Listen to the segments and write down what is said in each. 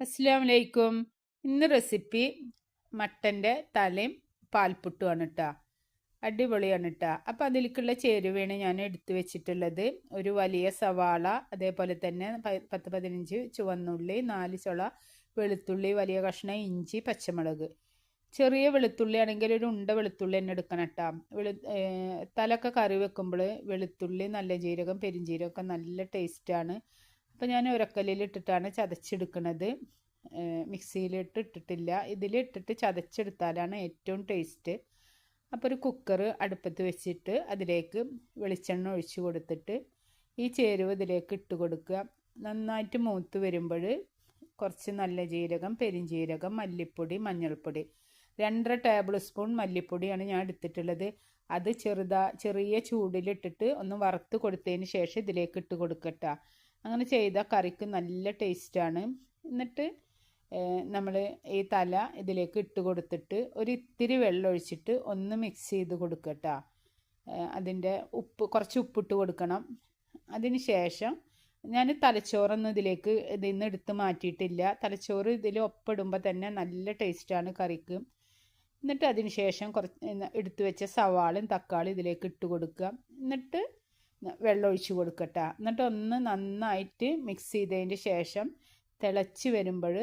അസ്സലാമു അലൈക്കും. ഇന്ന് റെസിപ്പി മട്ടൻ്റെ തലയും പാൽപ്പുട്ടുമാണ് കേട്ടോ. അടിപൊളിയാണ് കേട്ടോ. അപ്പോൾ അതിലേക്കുള്ള ചേരുവയാണ് ഞാൻ എടുത്തു വെച്ചിട്ടുള്ളത്. ഒരു വലിയ സവാള, അതേപോലെ തന്നെ 10-15 ചുവന്നുള്ളി, 4 ചുള വെളുത്തുള്ളി, വലിയ കഷ്ണം ഇഞ്ചി, പച്ചമുളക്. ചെറിയ വെളുത്തുള്ളി ആണെങ്കിൽ ഒരു ഉണ്ട വെളുത്തുള്ളി തന്നെ എടുക്കണം കേട്ടോ. തലയൊക്കെ കറി വെക്കുമ്പോൾ വെളുത്തുള്ളി, നല്ല ജീരകം, പെരിഞ്ജീരകമൊക്കെ നല്ല ടേസ്റ്റാണ്. അപ്പോൾ ഞാൻ ഉരക്കല്ലിൽ ഇട്ടിട്ടാണ് ചതച്ചെടുക്കുന്നത്. മിക്സിയിലിട്ട് ഇട്ടിട്ടില്ല. ഇതിലിട്ടിട്ട് ചതച്ചെടുത്താലാണ് ഏറ്റവും ടേസ്റ്റ്. അപ്പോൾ ഒരു കുക്കർ അടുപ്പത്ത് വെച്ചിട്ട് അതിലേക്ക് വെളിച്ചെണ്ണ ഒഴിച്ച് കൊടുത്തിട്ട് ഈ ചേരുവ ഇതിലേക്ക് ഇട്ട് കൊടുക്കുക. നന്നായിട്ട് മൂത്ത് വരുമ്പോൾ കുറച്ച് നല്ല ജീരകം, പെരിഞ്ജീരകം, മല്ലിപ്പൊടി, മഞ്ഞൾപ്പൊടി, 2.5 ടേബിൾ സ്പൂൺ മല്ലിപ്പൊടിയാണ് ഞാൻ എടുത്തിട്ടുള്ളത്. അത് ചെറിയ ചൂടിലിട്ടിട്ട് ഒന്ന് വറുത്ത് കൊടുത്തതിന് ശേഷം ഇതിലേക്ക് ഇട്ട് കൊടുക്കട്ടോ. അങ്ങനെ ചെയ്താൽ കറിക്ക് നല്ല ടേസ്റ്റാണ്. എന്നിട്ട് നമ്മൾ ഈ തല ഇതിലേക്ക് ഇട്ട് കൊടുത്തിട്ട് ഒരിത്തിരി വെള്ളം ഒഴിച്ചിട്ട് ഒന്ന് മിക്സ് ചെയ്ത് കൊടുക്കട്ടോ. അതിൻ്റെ കുറച്ച് ഉപ്പിട്ട് കൊടുക്കണം. അതിന് ശേഷം ഞാൻ തലച്ചോറൊന്നും ഇതിൽ നിന്ന് എടുത്ത് മാറ്റിയിട്ടില്ല. തലച്ചോറ് ഇതിൽ ഒപ്പിടുമ്പോൾ തന്നെ നല്ല ടേസ്റ്റാണ് കറിക്ക്. എന്നിട്ട് അതിന് ശേഷം എടുത്തു വെച്ച സവാളയും തക്കാളി ഇതിലേക്ക് ഇട്ട് കൊടുക്കുക. എന്നിട്ട് വെള്ളം ഒഴിച്ച് കൊടുക്കട്ടെ. എന്നിട്ട് ഒന്ന് നന്നായിട്ട് മിക്സ് ചെയ്തതിൻ്റെ ശേഷം തിളച്ച് വരുമ്പോൾ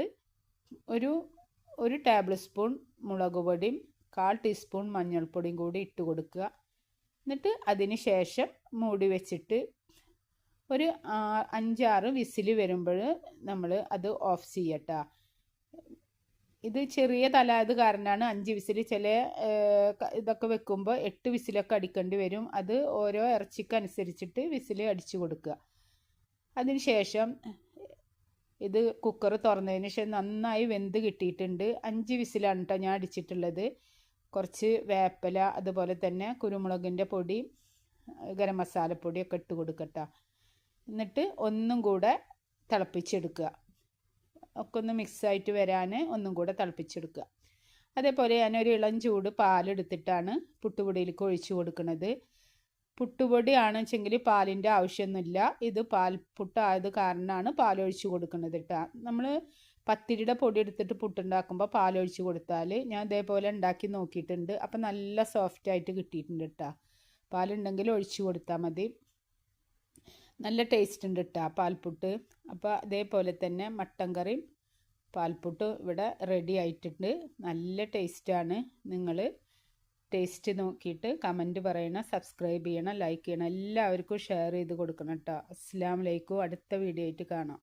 ഒരു ടേബിൾ സ്പൂൺ മുളക് പൊടിയും 1/4 ടീസ്പൂൺ മഞ്ഞൾപ്പൊടിയും കൂടി ഇട്ട് കൊടുക്കുക. എന്നിട്ട് അതിന് ശേഷം മൂടി വെച്ചിട്ട് ഒരു 5-6 വിസിൽ വരുമ്പോൾ നമ്മൾ അത് ഓഫ് ചെയ്യട്ടോ. ഇത് ചെറിയ തല ആയത് കാരണമാണ് 5 വിസിൽ. ചില ഇതൊക്കെ വെക്കുമ്പോൾ 8 വിസിലൊക്കെ അടിക്കേണ്ടി വരും. അത് ഓരോ ഇറച്ചിക്കനുസരിച്ചിട്ട് വിസിൽ അടിച്ചു കൊടുക്കുക. അതിന് ശേഷം ഇത് കുക്കർ തുറന്നതിന് ശേഷം നന്നായി വെന്ത് കിട്ടിയിട്ടുണ്ട്. 5 വിസിലാണ് കേട്ടോ ഞാൻ അടിച്ചിട്ടുള്ളത്. കുറച്ച് വേപ്പില, അതുപോലെ തന്നെ കുരുമുളകിൻ്റെ പൊടി, ഗരം മസാലപ്പൊടിയൊക്കെ ഇട്ട് കൊടുക്കട്ടോ. എന്നിട്ട് ഒന്നും കൂടെ തിളപ്പിച്ചെടുക്കുക. ഒക്കെ ഒന്ന് മിക്സായിട്ട് വരാൻ ഒന്നും കൂടെ തിളപ്പിച്ചെടുക്കുക. അതേപോലെ ഞാനൊരു ഇളം ചൂട് പാലെടുത്തിട്ടാണ് പുട്ടുപൊടിയിലേക്ക് ഒഴിച്ചു കൊടുക്കുന്നത്. പുട്ടുപൊടി ആണെച്ചെങ്കിൽ പാലിൻ്റെ ആവശ്യമൊന്നുമില്ല. ഇത് പാൽപ്പുട്ടായത് കാരണമാണ് പാലൊഴിച്ച് കൊടുക്കുന്നത് കേട്ടോ. നമ്മൾ പത്തിരിയുടെ പൊടി എടുത്തിട്ട് പുട്ടുണ്ടാക്കുമ്പോൾ പാലൊഴിച്ച് കൊടുത്താൽ ഞാൻ ഇതേപോലെ ഉണ്ടാക്കി നോക്കിയിട്ടുണ്ട്. അപ്പം നല്ല സോഫ്റ്റായിട്ട് കിട്ടിയിട്ടുണ്ട് കേട്ടോ. പാലുണ്ടെങ്കിൽ ഒഴിച്ച് കൊടുത്താൽ മതി. നല്ല ടേസ്റ്റ് ഉണ്ട് കേട്ടോ പാൽപ്പുട്ട്. അപ്പോൾ അതേപോലെ തന്നെ മട്ടൻ കറിയും പാൽപ്പുട്ടും ഇവിടെ റെഡി ആയിട്ടുണ്ട്. നല്ല ടേസ്റ്റാണ്. നിങ്ങൾ ടേസ്റ്റ് നോക്കിയിട്ട് കമൻറ്റ് പറയണം, സബ്സ്ക്രൈബ് ചെയ്യണം, ലൈക്ക് ചെയ്യണം, എല്ലാവർക്കും ഷെയർ ചെയ്ത് കൊടുക്കണം കേട്ടോ. അസ്സലാമു അലൈക്കും. അടുത്ത വീഡിയോ ആയിട്ട് കാണാം.